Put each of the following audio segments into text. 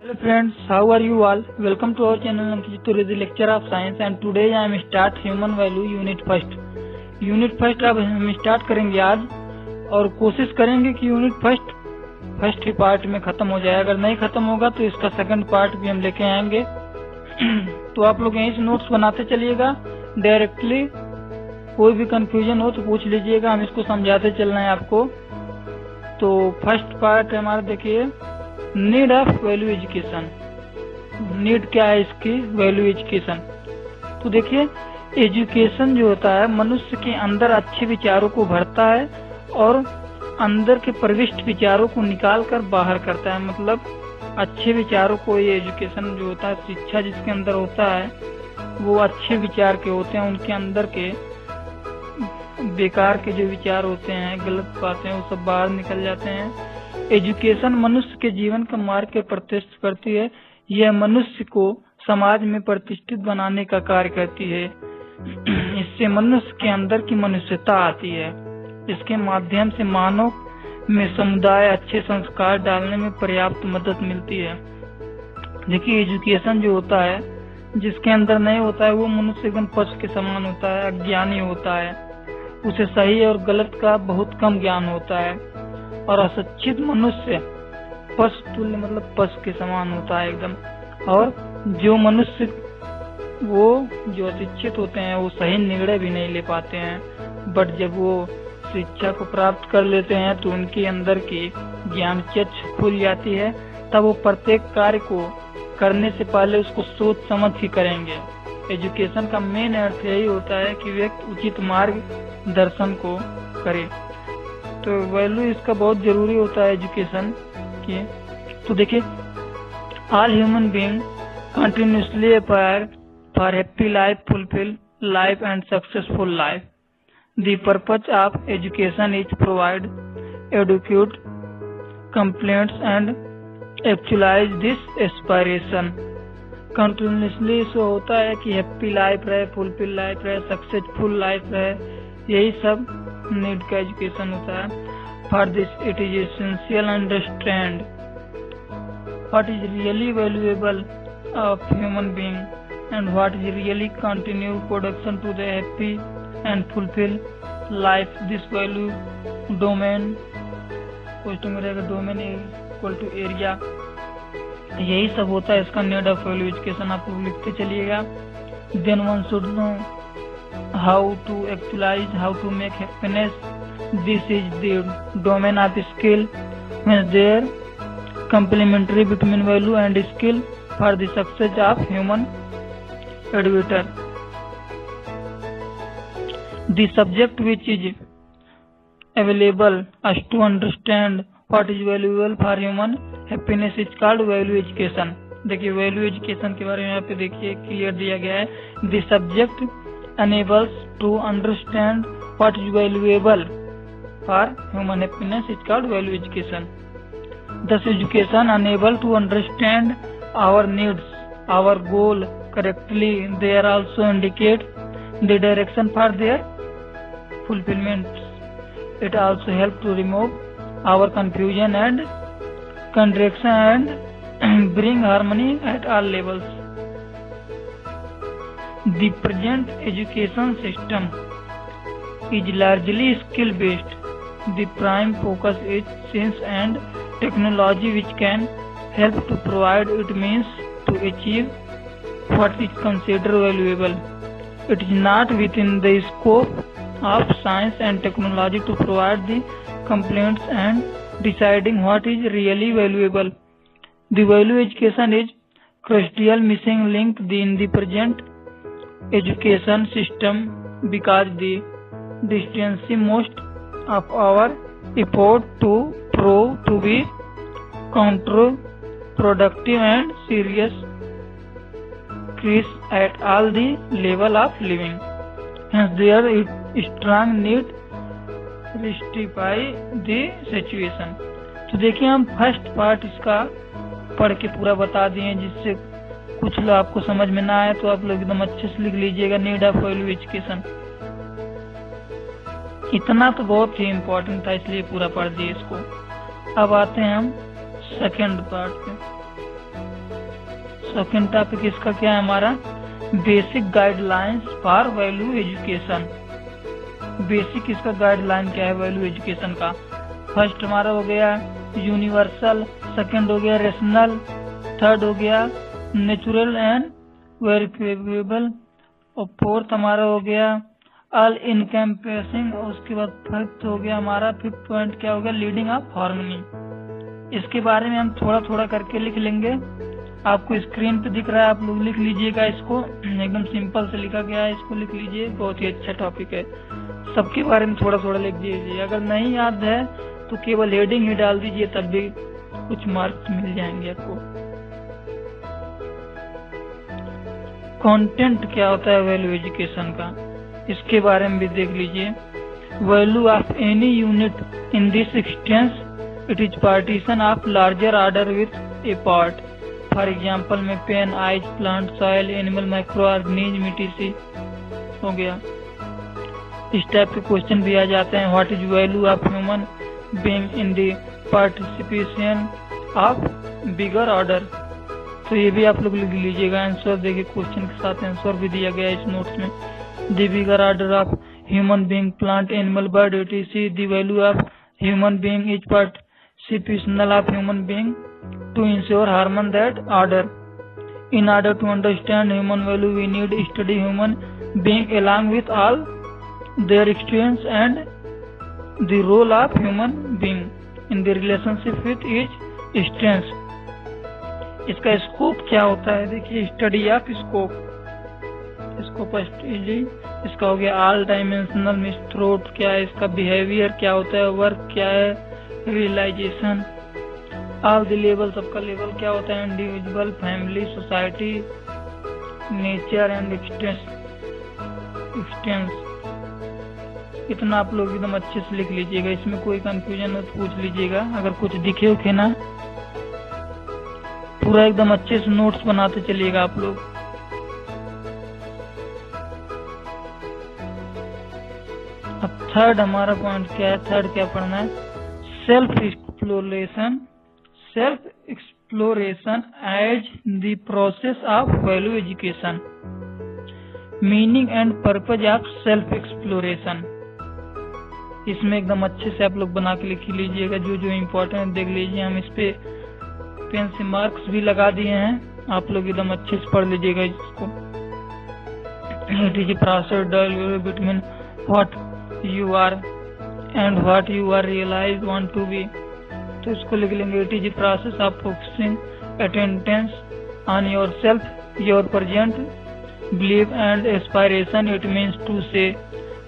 Hello friends, how are you all? Welcome to our channel Ankit to the lecture of science and today I am start human value unit first. Unit first अब हम start करेंगे आज और कोशिश करेंगे कि unit first ही part में खत्म हो जाए। अगर नहीं खत्म होगा तो इसका सेकंड पार्ट भी हम लेके आएंगे। तो आप लोग यहीं से नोट्स बनाते चलिएगा डायरेक्टली। कोई भी कंफ्यूजन हो तो पूछ लीजिएगा, हम इसको समझाते चलना है आपको। तो फर्स्ट पार्ट हमारा देखिए, need of value education. Need क्या है इसकी? Value education. तो देखिए, एजुकेशन जो होता है मनुष्य के अंदर अच्छे विचारों को भरता है और अंदर के प्रविष्ट विचारों को निकाल कर बाहर करता है। मतलब अच्छे विचारों को ये एजुकेशन जो होता है, शिक्षा जिसके अंदर होता है वो अच्छे विचार के होते हैं। उनके अंदर के बेकार के जो विचार होते हैं, गलत बातें, वो सब बाहर निकल जाते हैं। एजुकेशन मनुष्य के जीवन का मार्ग के प्रतिष्ठित करती है। यह मनुष्य को समाज में प्रतिष्ठित बनाने का कार्य करती है। इससे मनुष्य के अंदर की मनुष्यता आती है। इसके माध्यम से मानव में समुदाय अच्छे संस्कार डालने में पर्याप्त मदद मिलती है। देखिए, एजुकेशन जो होता है जिसके अंदर नहीं होता है वो मनुष्य एकदम पशु के समान होता है, अज्ञानी होता है। उसे सही और गलत का बहुत कम ज्ञान होता है और अशिक्षित मनुष्य पशु तुल्य, मतलब पशु के समान होता है एकदम। और जो मनुष्य वो जो अशिक्षित होते हैं वो सही निर्णय भी नहीं ले पाते हैं। बट जब वो शिक्षा को प्राप्त कर लेते हैं तो उनके अंदर की ज्ञान चक्षु खुल जाती है। तब वो प्रत्येक कार्य को करने से पहले उसको सोच समझ के करेंगे। एजुकेशन का मेन अर्थ यही होता है कि व्यक्ति उचित मार्ग दर्शन को करे। तो वैल्यू इसका बहुत जरूरी होता है एजुकेशन की। तो देखिए, all human being continuously Aspire for happy life, fulfilled life and successful life. The purpose of education is provide adequate complaints and actualize this aspiration. Continuously so होता है कि हैप्पी लाइफ रहे, फुलफिल लाइफ रहे, successful life रहे, यही सब need का education होता है। For this it is essential understand what is really valuable of human being and what is really continue production to the happy and fulfill life. This value domain question में रहेगा, domain equal to area. यही सब होता है इसका need of value education. आप लोग लिखते चलिएगा। Then one should know how to actualise, how to make happiness. This is the domain of skill when there complementary between value and skill for the success of human educator. The subject which is available us to understand what is valuable for human happiness is called value education. देखिए, value education के बारे में यहाँ पे देखिए clear दिया गया है। The subject enables to understand what is valuable for human happiness is called value education. Thus education enable to understand our needs, our goal correctly. They are also indicate the direction for their fulfillment. It also help to remove our confusion and contradiction and bring harmony at all levels. The present education system is largely skill based. The prime focus is science and technology which can help to provide it means to achieve what is considered valuable. It is not within the scope of science and technology to provide the complaints and deciding what is really valuable. The value education is crucial missing link in the present education system because the distance most of our effort to prove to be counterproductive and serious increase at all the level of living. Hence there is strong need rectify the situation. तो देखिए, हम first part इसका पढ़ के पूरा बता दिए। जिससे कुछ लोग आपको समझ में ना आए तो आप लोग एकदम अच्छे से लिख लीजिएगा, नीड ऑफ वैल्यू एजुकेशन। इतना तो बहुत ही इम्पोर्टेंट था इसलिए पूरा पढ़ दिए इसको। अब आते हैं हम सेकेंड पार्ट पे। सेकंड टॉपिक इसका क्या है हमारा, basic guidelines for value education. Basic इसका गाइडलाइन क्या है वैल्यू एजुकेशन का। फर्स्ट हमारा हो गया यूनिवर्सल, सेकंड हो गया रेशनल, थर्ड हो गया नेचुरल एंड वेरिफिकेबल, और फोर्थ हमारा हो गया ऑल इनकैम्पेसिंग, और उसके बाद फिफ्थ हो गया हमारा, फिफ्थ पॉइंट क्या हो गया, लीडिंग ऑफ हार्मनी। इसके बारे में हम थोड़ा थोड़ा करके लिख लेंगे, आपको स्क्रीन पे दिख रहा है, आप लोग लिख लीजिएगा इसको, एकदम सिंपल से लिखा गया है, इसको लिख लीजिए, बहुत ही अच्छा टॉपिक है। सबके बारे में थोड़ा थोड़ा लिख दीजिए, अगर नहीं याद है तो केवल हेडिंग ही डाल दीजिए, तब भी कुछ मार्क्स मिल जाएंगे आपको। कंटेंट क्या होता है वैल्यू एजुकेशन का, इसके बारे में भी देख लीजिए। Value of any unit in this existence, it is partition of larger order with a part. For example में pen, eyes, plant, soil, animal, micro organism, etc हो गया। इस टाइप के क्वेश्चन भी आ जाते हैं। What is value of human being in the participation of bigger order, तो ये भी आप लोग लिख लीजिएगा। आंसर देखिए, क्वेश्चन के साथ आंसर भी दिया गया है इस नोट्स में। The bigger order of human being, plant, animal, bird, etc। The value of human being is participational of human being to ensure harmony that order. In order to understand human value, we need to study human being along with all their experience and the role of human being in the relationship with each strength. इसका scope क्या होता है, देखिए, study of scope, scope study इसका हो गया। All dimensional में throat क्या है, इसका बिहेवियर क्या होता है, वर्क क्या है, रियलाइजेशन। ऑल द लेवल, सबका लेवल क्या होता है, individual, family, society, nature and expanse. इतना आप लोग एकदम अच्छे से लिख लीजिएगा, इसमें कोई कंफ्यूजन हो तो पूछ लीजिएगा, अगर कुछ दिखे उखे ना, पूरा एकदम अच्छे से नोट्स बनाते चलिएगा आप लोग। अब थर्ड हमारा पॉइंट क्या है, थर्ड क्या पढ़ना है, self exploration. Self exploration as the process of value education. Meaning and purpose of self exploration, इसमें एकदम अच्छे से आप लोग बना के लिख लीजिएगा, जो जो इम्पोर्टेंट देख लीजिए। हम इस पे पेन से मार्क्स भी लगा दिए हैं, आप लोग एकदम अच्छे से पढ़ लीजिएगा इसको। It is process between what you are and what you are realize want to be, तो इसको लिख लेंगे। It is process of focusing attention on your self, your present belief and aspiration. It means to say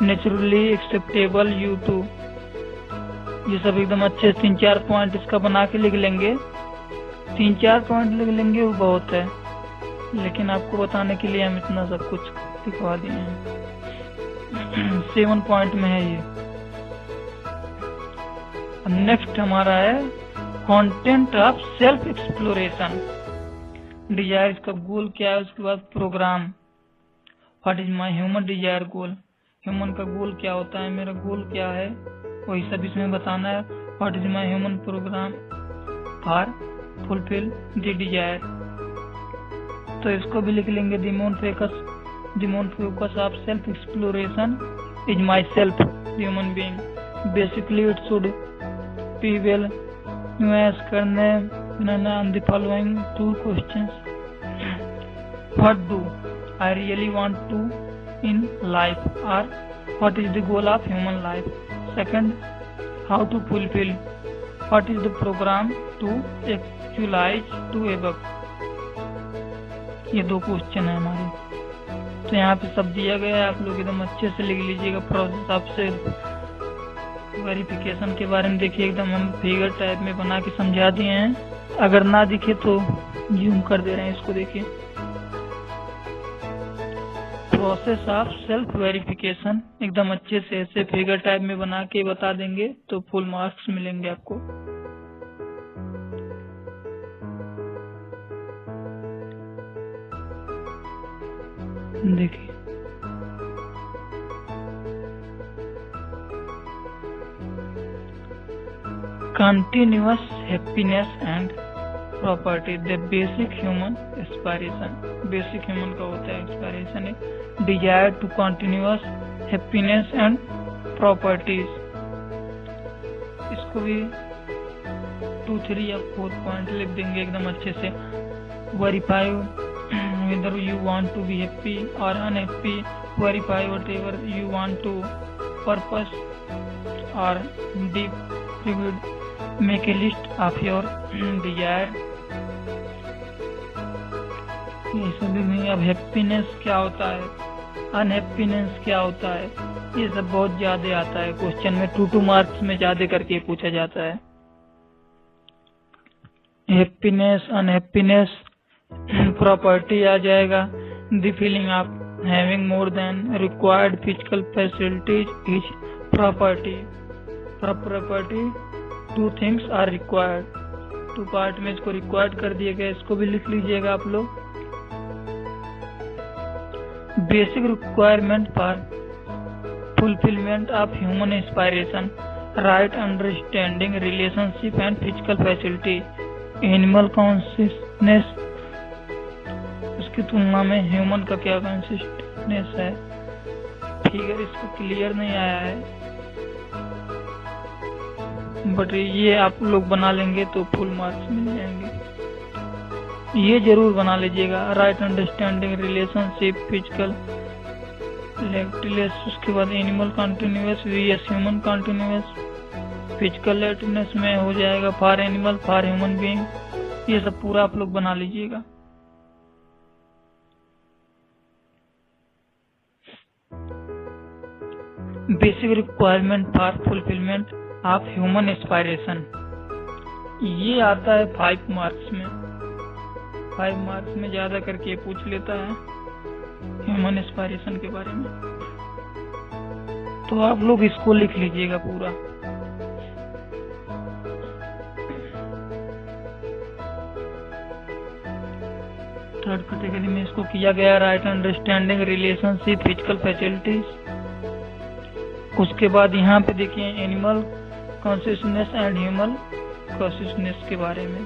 naturally acceptable you too. ये सब एकदम अच्छे 3-4 point इसका बना के लिख लेंगे। 3-4 पॉइंट लिख लेंगे वो बहुत है, लेकिन आपको बताने के लिए हम इतना सब कुछ दिखवा दिए हैं। 7 पॉइंट में है ये। नेक्स्ट हमारा है content of self exploration. Desire, इसका गोल क्या है, उसके बाद program. What is my human desire goal, human का गोल क्या होता है, मेरा गोल क्या है, वही सब इसमें बताना है। What is my human program for fulfill the desire, तो इसको भी लिख लेंगे। The main focus of self exploration is my self human being. Basically it should be well nuanced करने on the following 2 questions. What do I really want to in life, or what is the goal of human life? Second, how to fulfill, what is the program to actualize to above. ये 2 question है हमारे, तो यहाँ पे सब दिया गया है, आप लोग एकदम अच्छे से लिख लीजिएगा। प्रोसेस ऑफ सेल्फ वेरिफिकेशन के बारे में देखिए, एकदम हम फिगर टाइप में बना के समझा दिए हैं, अगर ना दिखे तो जूम कर दे रहे हैं इसको, देखिए। प्रोसेस ऑफ सेल्फ वेरिफिकेशन एकदम अच्छे से ऐसे फिगर टाइप में बना के बता देंगे तो फुल मार्क्स मिलेंगे आपको। देखिए, continuous happiness and property. The basic human aspiration, basic human का होता है एस्पायरेशन है desire to continuous happiness and properties. इसको भी 2, 3 या 4 पॉइंट लिख देंगे एकदम अच्छे से। Verify whether you want to be happy or unhappy, verify whatever you want to purpose or deep make a list of your desire। ये सभी में अब हैप्पीनेस क्या होता है, अनहैप्पीनेस क्या होता है, ये सब बहुत ज्यादा आता है क्वेश्चन में। 2 मार्क्स में ज्यादा करके पूछा जाता है। हैप्पीनेस, अनहैप्पीनेस, प्रॉपर्टी आ जाएगा। The feeling of having more than required physical facilities is property. Property 2 things are required. 2 part में इसको रिक्वायर्ड कर दिया गया, इसको भी लिख लीजिएगा आप लोग। Basic requirement for fulfilment of human aspiration, right understanding, relationship and physical facility. Animal consciousness, उसकी तुलना में ह्यूमन का क्या कॉन्शियसनेस है। फिगर इसको क्लियर नहीं आया है, बट ये आप लोग बना लेंगे तो फुल मार्क्स मिल जाएंगे। ये जरूर बना लीजिएगा। Right understanding, relationship, physical lateness, उसके बाद animal continuous vs human continuous. Physical lateness में हो जाएगा for animal, for human being. ये सब पूरा आप लोग बना लीजिएगा। Basic requirement for fulfilment of human aspiration, ये आता है 5 मार्क्स में। 5 मार्क्स में ज्यादा करके पूछ लेता है ह्यूमन एस्पायरेशन के बारे में, तो आप लोग इसको लिख लीजिएगा पूरा। थर्ड कैटेगरी में इसको किया गया right understanding, relationship, physical facilities. उसके बाद यहाँ पे देखिए animal consciousness and human consciousness के बारे में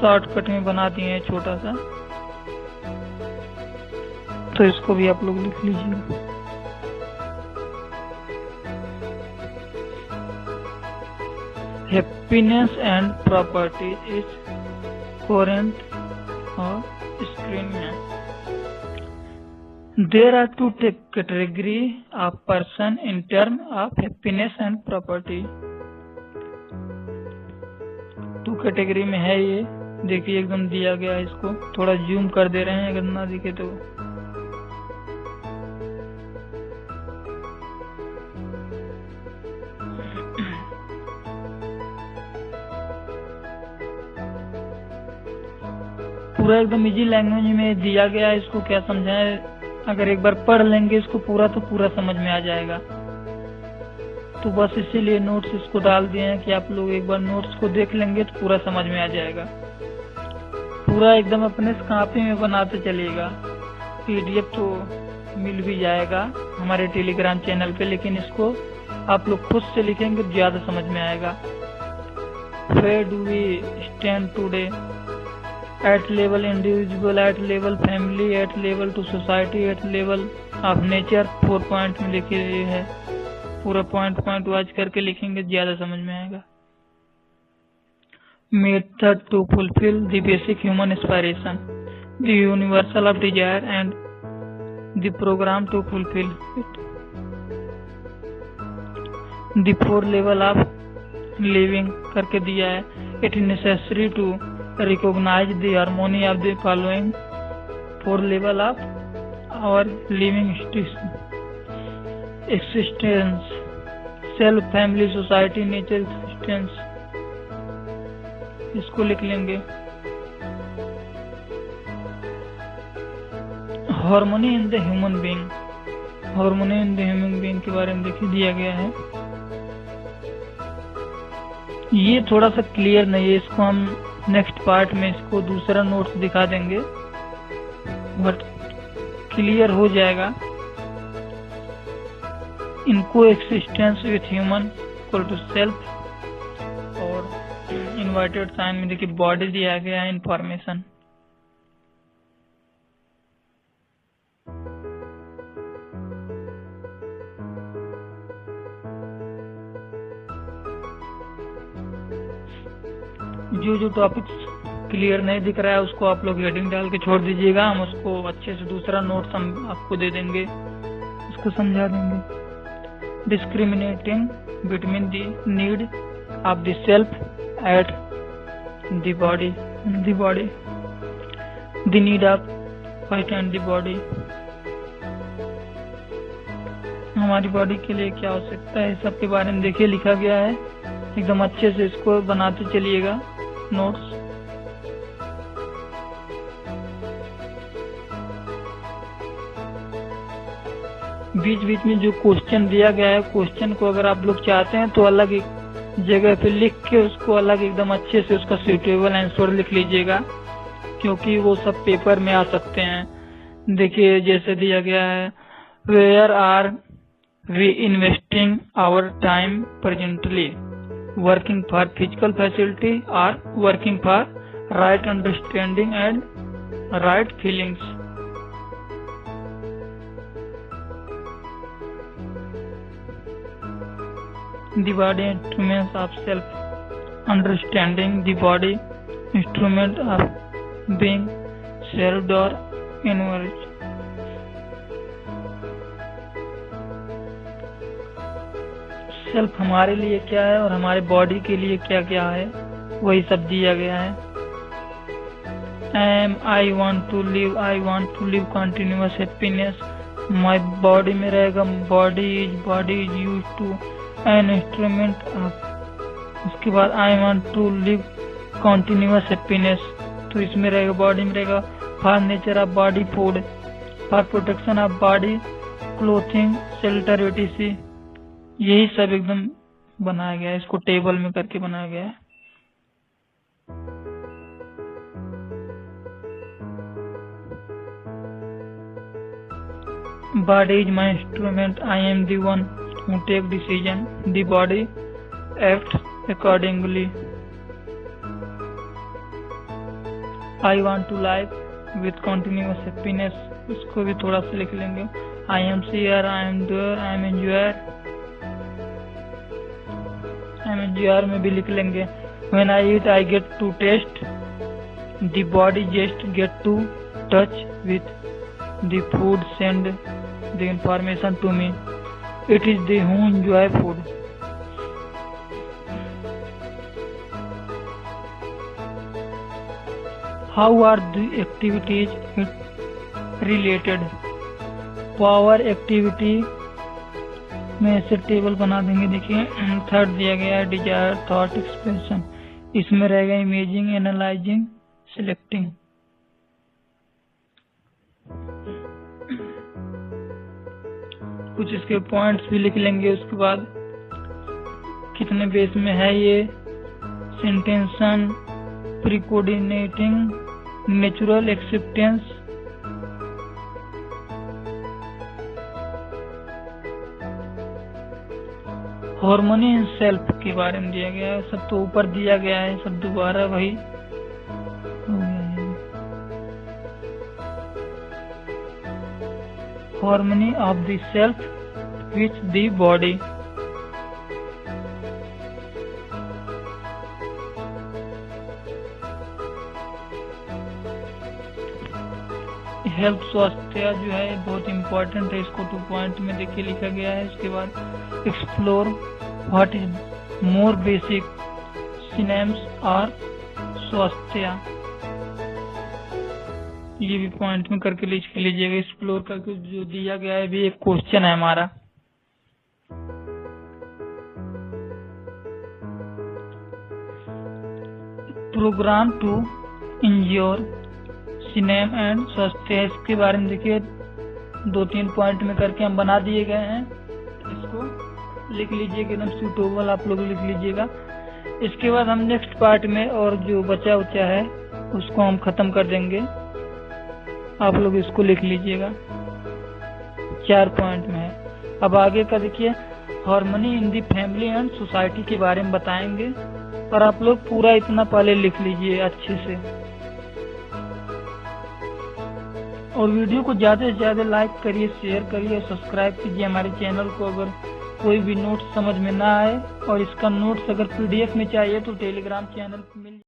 शॉर्टकट में बना दिए हैं छोटा सा, तो इसको भी आप लोग लिख लीजिए। Happiness and property is coherent और स्क्रीन में। There are 2 category of person in term of happiness and property। 2 category में है ये, देखिए एकदम दिया गया है। इसको थोड़ा जूम कर दे रहे हैं अगर ना दिखे तो। पूरा एकदम इजी लैंग्वेज में दिया गया है। इसको क्या समझाएं, अगर एक बार पढ़ लेंगे इसको पूरा तो पूरा समझ में आ जाएगा। तो बस इसीलिए नोट्स इसको डाल दिए हैं कि आप लोग एक बार नोट्स को देख लेंगे तो पूरा समझ में आ जाएगा। पूरा एकदम अपने कॉपी में बनाते चलिएगा। पीडीएफ तो मिल भी जाएगा हमारे टेलीग्राम चैनल पे, लेकिन इसको आप लोग खुद से लिखेंगे तो ज्यादा समझ में आएगा। Where do we stand today? At level individual, at level family, at level to society, at level of nature। 4 point में लिखे है, पूरा पॉइंट वाइज करके लिखेंगे ज्यादा समझ में आएगा। Method to fulfill the basic human aspiration, the universal of desire and the program to fulfill it। The 4 level of living करके दिया है। It is necessary to recognize the harmony of the following 4 level of our living existence: self, family, society, nature, existence। इसको लिख लेंगे। Harmony in the human being, harmony in the human being के बारे में देखिए दिया गया है। ये थोड़ा सा क्लियर नहीं है, इसको हम नेक्स्ट पार्ट में इसको दूसरा नोट्स दिखा देंगे, बट क्लियर हो जाएगा। इनको existence with human equal to self, और इन इन्वर्टेड साइन में देखिए बॉडी दिया गया है, इंफॉर्मेशन। जो टॉपिक्स क्लियर नहीं दिख रहा है उसको आप लोग हेडिंग डाल के छोड़ दीजिएगा, हम उसको अच्छे से दूसरा नोट्स हम आपको दे देंगे, उसको समझा देंगे। Discriminating between the need of the self at the body, the need of first and the body. हमारी बॉडी के लिए क्या आवश्यकता है, सब के बारे में देखिए लिखा गया है, एकदम अच्छे से इसको बनाते चलिएगा नोट्स। बीच बीच में जो क्वेश्चन दिया गया है, क्वेश्चन को अगर आप लोग चाहते हैं तो अलग एक जगह पे लिख के उसको अलग एकदम अच्छे से उसका सूटेबल आंसर लिख लीजिएगा, क्योंकि वो सब पेपर में आ सकते हैं। देखिए जैसे दिया गया है, where are we investing our time presently, working for physical facility और working for right understanding and right feelings. The body instruments of self-understanding, the body instrument of being served or encouraged. Self हमारे लिए क्या है और हमारे body के लिए क्या क्या है, वही सब दिया गया है। I want to live continuous happiness, my body में रहेगा body is used to an instrument of, उसके बाद I want to live continuous happiness, तो इसमें रहेगा बॉडी में रहेगा for nature of body food, for protection of body clothing shelter etc। यही सब एकदम बनाया गया है, इसको टेबल में करके बनाया गया है। Body is my instrument, I am the one who take decision, the body acts accordingly। I want to live with continuous happiness, इसको भी थोड़ा सा लिख लेंगे। I am here, I am there, I am enjoyer, में भी लिख लेंगे। When I eat, I get to taste, the body just get to touch with the food, send the information to me, it is the who enjoy food। How are the activities related, power activity में से table बना देंगे। देखिए third दिया गया है Dzire thought expression, इसमें रहेगा इमेजिंग एनालाइजिंग सिलेक्टिंग। कुछ इसके पॉइंट्स भी लिख लेंगे, उसके बाद कितने बेस में है ये, सेंटेंशन, प्रीकोऑर्डिनेटिंग, natural acceptance, harmony in self के बारे में दिया गया है। सब तो ऊपर दिया गया है, सब दोबारा वही harmony of the self with the body. Health स्वास्थ्य जो है बहुत इंपॉर्टेंट है, इसको 2 पॉइंट में देखिए लिखा गया है। इसके बाद explore what is more basic सिनेम्स और स्वास्थ्य, ये भी पॉइंट में करके लिख लीजिएगा। एक्सप्लोर करके जो दिया गया है भी एक क्वेश्चन है हमारा। प्रोग्राम टू इंश्योर सिनेम एंड स्वास्थ्य, इसके बारे में देखिए 2-3 पॉइंट में करके हम बना दिए गए हैं, इसको लिख लीजिएगा, एकदम सूटेबल आप लोग लिख लीजिएगा। इसके बाद हम नेक्स्ट पार्ट में और जो बचा उचा है उसको हम खत्म कर देंगे, आप लोग इसको लिख लीजिएगा, 4 पॉइंट में है। अब आगे का देखिए harmony in the family and society के बारे में बताएंगे। और आप लोग पूरा इतना पहले लिख लीजिए अच्छे से। और वीडियो को ज्यादा से ज्यादा लाइक करिए, शेयर करिए और सब्सक्राइब कीजिए हमारे चैनल को। अगर कोई भी नोट्स समझ में ना आए और इसका नोट्स अगर PDF में चाहिए तो टेलीग्राम चैनल पे मिल